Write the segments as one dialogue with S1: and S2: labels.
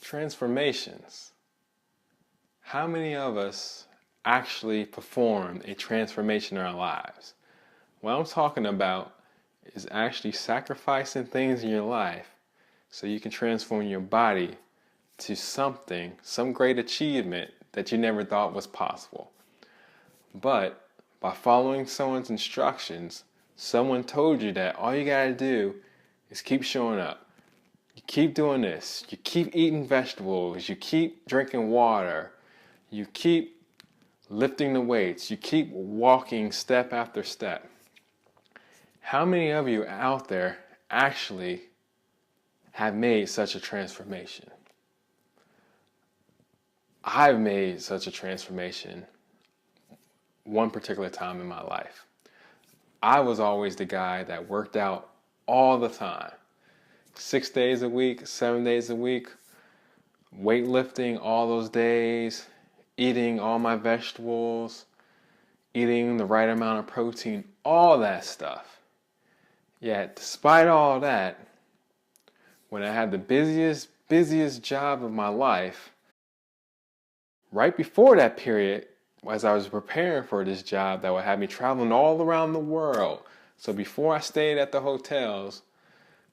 S1: Transformations. How many of us actually perform a transformation in our lives? What I'm talking about is actually sacrificing things in your life so you can transform your body to something, some great achievement that you never thought was possible. But by following someone's instructions, someone told you that all you gotta do is keep showing up. You keep doing this. You keep eating vegetables. You keep drinking water. You keep lifting the weights. You keep walking step after step. How many of you out there actually have made such a transformation? I've made such a transformation one particular time in my life. I was always the guy that worked out all the time. 6 days a week, 7 days a week, weightlifting all those days, eating all my vegetables, eating the right amount of protein, all that stuff. Yet, despite all that, when I had the busiest job of my life, right before that period, as I was preparing for this job that would have me traveling all around the world. So before I stayed at the hotels,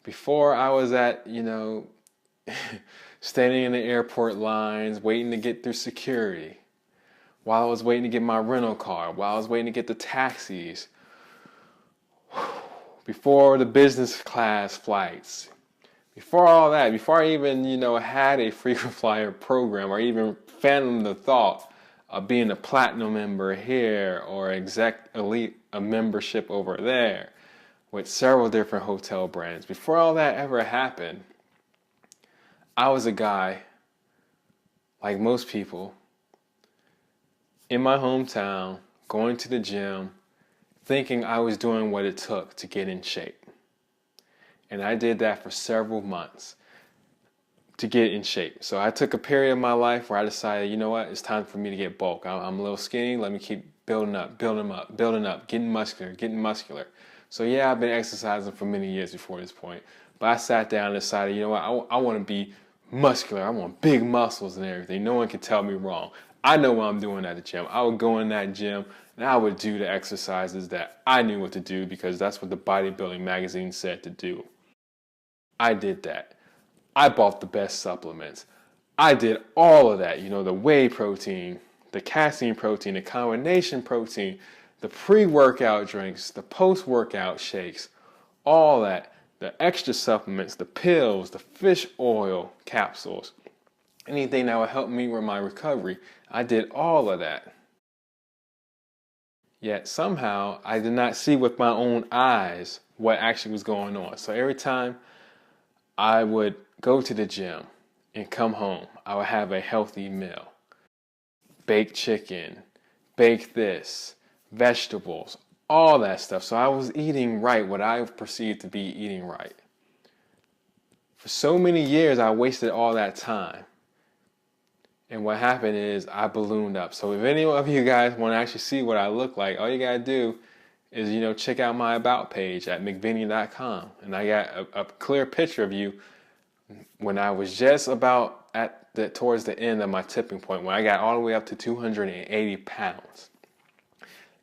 S1: before I was at, standing in the airport lines, waiting to get through security, while I was waiting to get my rental car, while I was waiting to get the taxis, before the business class flights, before all that, before I even, had a frequent flyer program or even fathomed the thought of being a platinum member here or exec elite a membership over there with several different hotel brands. Before all that ever happened, I was a guy, like most people, in my hometown, going to the gym, thinking I was doing what it took to get in shape. And I did that for several months to get in shape. So I took a period of my life where I decided, you know what, it's time for me to get bulk. I'm a little skinny, let me keep building up, getting muscular. So yeah, I've been exercising for many years before this point. But I sat down and decided, you know what, I want to be muscular. I want big muscles and everything. No one can tell me wrong. I know what I'm doing at the gym. I would go in that gym and I would do the exercises that I knew what to do because that's what the bodybuilding magazine said to do. I did that. I bought the best supplements. I did all of that, the whey protein, the casein protein, the combination protein, the pre-workout drinks, the post-workout shakes, all that, the extra supplements, the pills, the fish oil capsules, anything that would help me with my recovery. I did all of that. Yet somehow I did not see with my own eyes what actually was going on. So every time I would go to the gym and come home, I would have a healthy meal. Baked chicken, baked this, vegetables, all that stuff. So I was eating right, what I perceived to be eating right. For so many years, I wasted all that time. And what happened is I ballooned up. So if any of you guys want to actually see what I look like, all you got to do is, check out my about page at MicVinny.com. And I got a clear picture of you when I was just about towards the end of my tipping point, when I got all the way up to 280 pounds.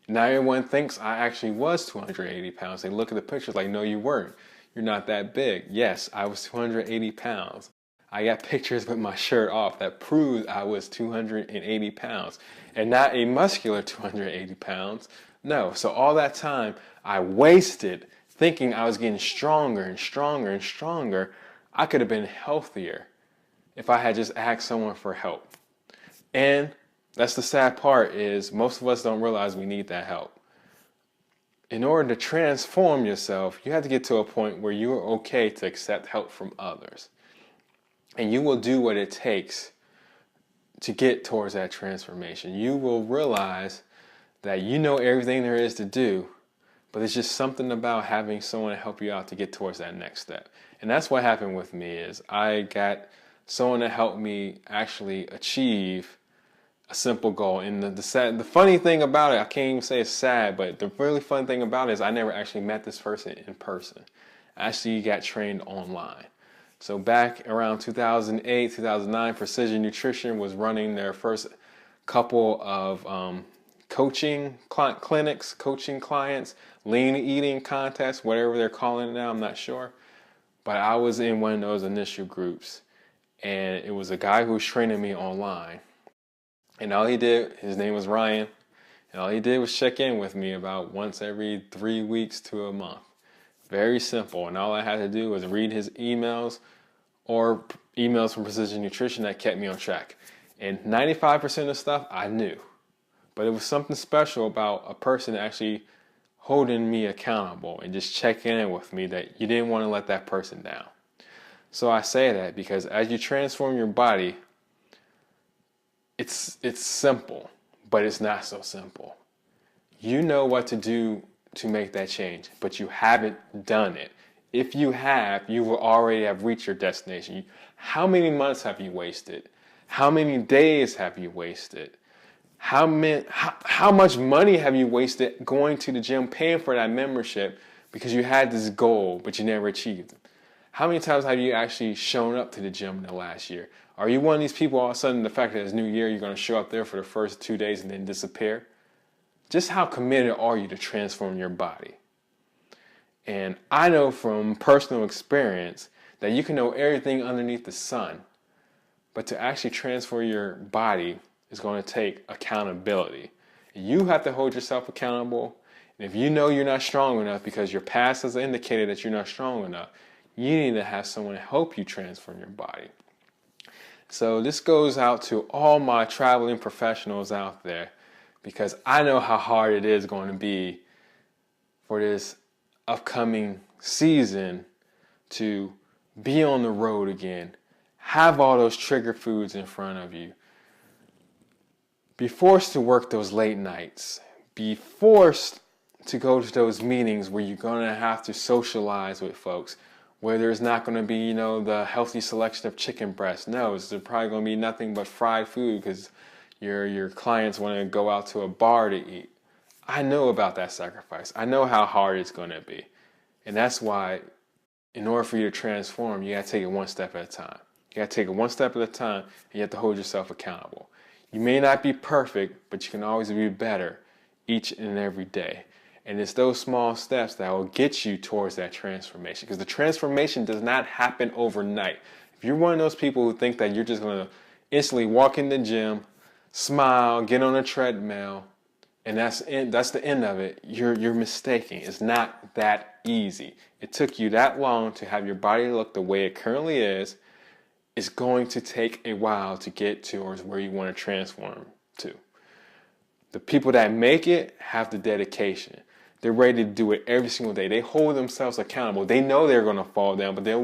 S1: Now everyone thinks I actually was 280 pounds. They look at the pictures like, no, you weren't. You're not that big. Yes, I was 280 pounds. I got pictures with my shirt off that proved I was 280 pounds. And not a muscular 280 pounds. No, so all that time I wasted thinking I was getting stronger and stronger and stronger. I could have been healthier if I had just asked someone for help. And that's the sad part, is most of us don't realize we need that help. In order to transform yourself, you have to get to a point where you are okay to accept help from others. And you will do what it takes to get towards that transformation. You will realize that you know everything there is to do, but it's just something about having someone to help you out to get towards that next step. And that's what happened with me, is I got someone to help me actually achieve a simple goal. And the funny thing about it, I can't even say it's sad, but the really fun thing about it is I never actually met this person in person. I actually got trained online. So back around 2008, 2009, Precision Nutrition was running their first couple of coaching clinics, coaching clients, lean eating contests, whatever they're calling it now, I'm not sure. But I was in one of those initial groups, and it was a guy who was training me online. And all he did, his name was Ryan, and all he did was check in with me about once every 3 weeks to a month. Very simple. And all I had to do was read his emails or emails from Precision Nutrition that kept me on track. And 95% of the stuff I knew. But it was something special about a person actually holding me accountable and just checking in with me that you didn't want to let that person down. So I say that because as you transform your body, it's simple, but it's not so simple. You know what to do to make that change, but you haven't done it. If you have, you will already have reached your destination. How many months have you wasted? How many days have you wasted? How much money have you wasted going to the gym, paying for that membership because you had this goal, but you never achieved it? How many times have you actually shown up to the gym in the last year? Are you one of these people, all of a sudden, the fact that it's New Year, you're going to show up there for the first 2 days and then disappear? Just how committed are you to transform your body? And I know from personal experience that you can know everything underneath the sun, but to actually transform your body is going to take accountability. You have to hold yourself accountable. And if you know you're not strong enough because your past has indicated that you're not strong enough, you need to have someone help you transform your body. So this goes out to all my traveling professionals out there, because I know how hard it is going to be for this upcoming season to be on the road again, have all those trigger foods in front of you, be forced to work those late nights, be forced to go to those meetings where you're going to have to socialize with folks, where there's not going to be, the healthy selection of chicken breast. No, it's probably going to be nothing but fried food because your clients want to go out to a bar to eat. I know about that sacrifice. I know how hard it's going to be. And that's why, in order for you to transform, you got to take it one step at a time. You got to take it one step at a time, and you have to hold yourself accountable. You may not be perfect, but you can always be better each and every day. And it's those small steps that will get you towards that transformation, because the transformation does not happen overnight. If you're one of those people who think that you're just going to instantly walk in the gym, smile, get on a treadmill, and that's the end of it, you're mistaken. It's not that easy. It took you that long to have your body look the way it currently is. It's going to take a while to get towards where you want to transform to. The people that make it have the dedication. They're ready to do it every single day. They hold themselves accountable. They know they're going to fall down, but they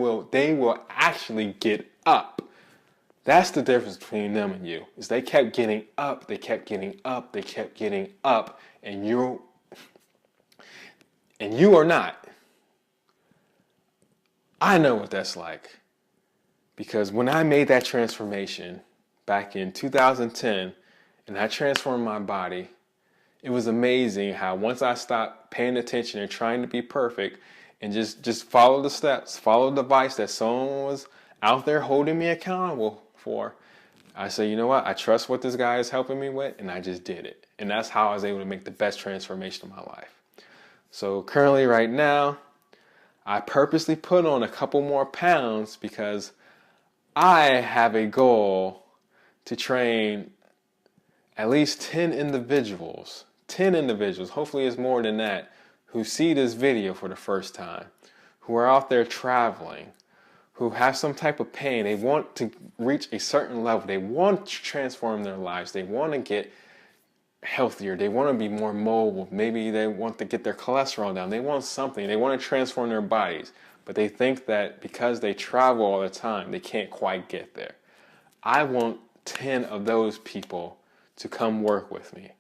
S1: will actually get up. That's the difference between them and you. Is they kept getting up, they kept getting up, they kept getting up, and you are not. I know what that's like. Because when I made that transformation back in 2010, and I transformed my body, it was amazing how once I stopped paying attention and trying to be perfect and just follow the steps, follow the advice that someone was out there holding me accountable for, I said, you know what? I trust what this guy is helping me with, and I just did it. And that's how I was able to make the best transformation of my life. So currently right now, I purposely put on a couple more pounds because I have a goal to train at least 10 individuals, hopefully it's more than that, who see this video for the first time, who are out there traveling, who have some type of pain. They want to reach a certain level. They want to transform their lives. They want to get healthier. They want to be more mobile. Maybe they want to get their cholesterol down. They want something. They want to transform their bodies. But they think that because they travel all the time, they can't quite get there. I want 10 of those people to come work with me.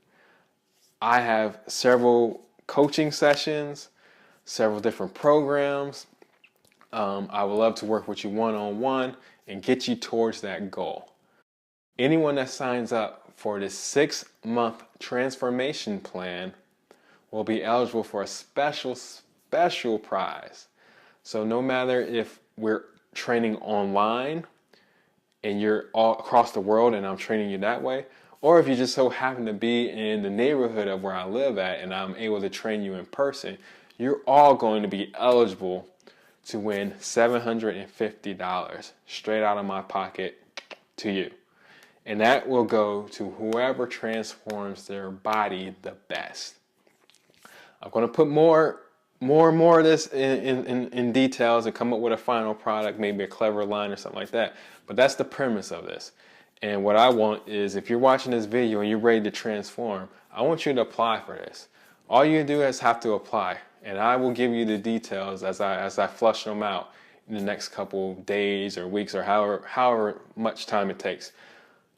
S1: I have several coaching sessions, several different programs. I would love to work with you one-on-one and get you towards that goal. Anyone that signs up for this 6-month transformation plan will be eligible for a special prize. So no matter if we're training online and you're all across the world and I'm training you that way, or if you just so happen to be in the neighborhood of where I live at and I'm able to train you in person, you're all going to be eligible to win $750 straight out of my pocket to you. And that will go to whoever transforms their body the best. I'm going to put more of this in details and come up with a final product, maybe a clever line or something like that. But that's the premise of this. And what I want is, if you're watching this video and you're ready to transform, I want you to apply for this. All you do is have to apply. And I will give you the details as I flush them out in the next couple days or weeks or however much time it takes.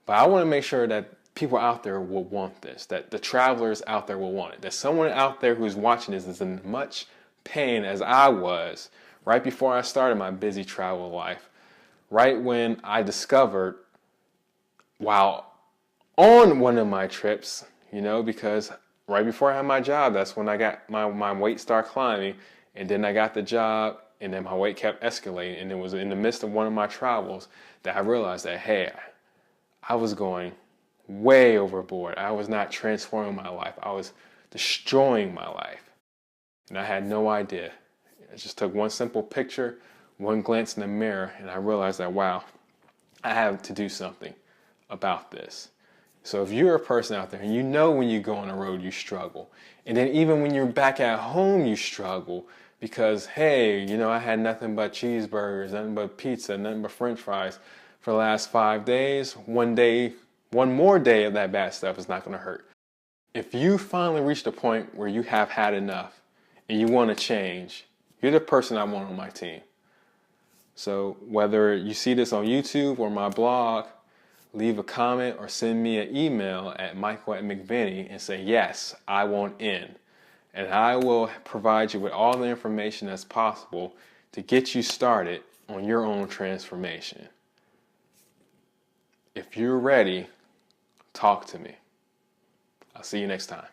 S1: But I want to make sure that people out there will want this, that the travelers out there will want it, that someone out there who's watching this is in much pain as I was right before I started my busy travel life, right when I discovered while on one of my trips, because right before I had my job, that's when I got my weight started climbing, and then I got the job, and then my weight kept escalating, and it was in the midst of one of my travels that I realized that, hey, I was going way overboard. I was not transforming my life. I was destroying my life. And I had no idea. I just took one simple picture, one glance in the mirror, and I realized that, wow, I have to do something about this. So if you're a person out there and you know when you go on the road you struggle, and then even when you're back at home you struggle because, hey, I had nothing but cheeseburgers, nothing but pizza, nothing but french fries for the last 5 days, one more day of that bad stuff is not going to hurt. If you finally reach the point where you have had enough and you want to change, you're the person I want on my team. So whether you see this on YouTube or my blog, leave a comment or send me an email at michael@MicVinny and say, yes, I want in. And I will provide you with all the information that's possible to get you started on your own transformation. If you're ready, talk to me. I'll see you next time.